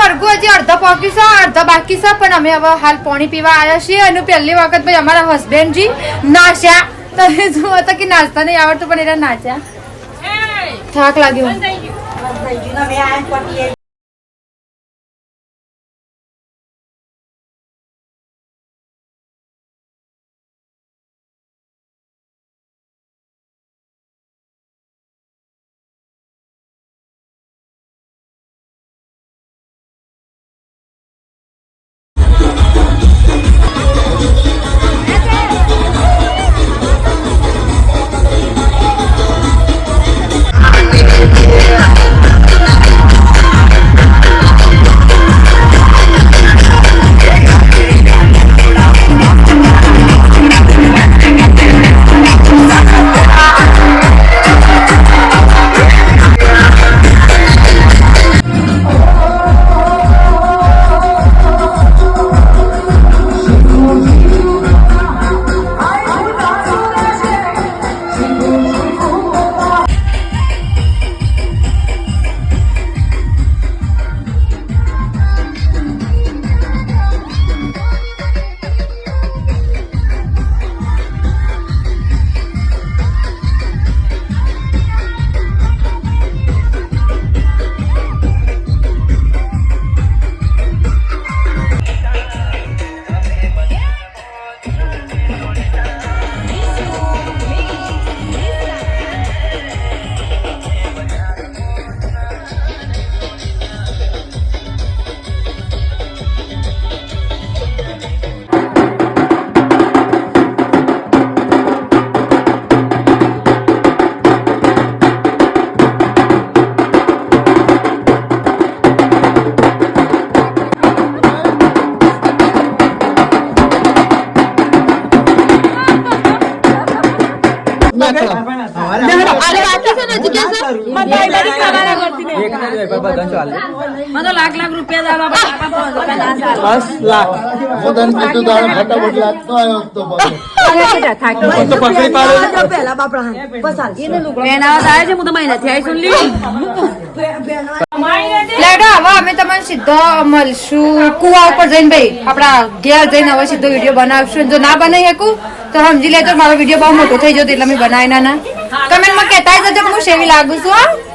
મરઘું હજી અડધો પાકી છે અડધો બાકી છે પણ અમે હવે હાલ પાણી પીવા આવ્યા છીએ અને પહેલી વખત ભાઈ અમારા હસબન્ડજી નાચ્યા તમે જુઓ તો કે નાચતા નહીં આવડતું પણ એના નાચ્યા થાક લાગ્યો લાખ રૂપિયા અમે તમને સીધો મળશું કુવા ઉપર જઈને ભાઈ આપડા ઘેર જઈને હવે સીધો વિડીયો બનાવશું જો ના બનાવી શકું તો સમજી લેજો મારો વિડીયો બહુ મોટો થઈ જતો એટલે મેં બનાવી ના કમેન્ટમાં કહેતા જજો કે હું સેવી લાગુ છું.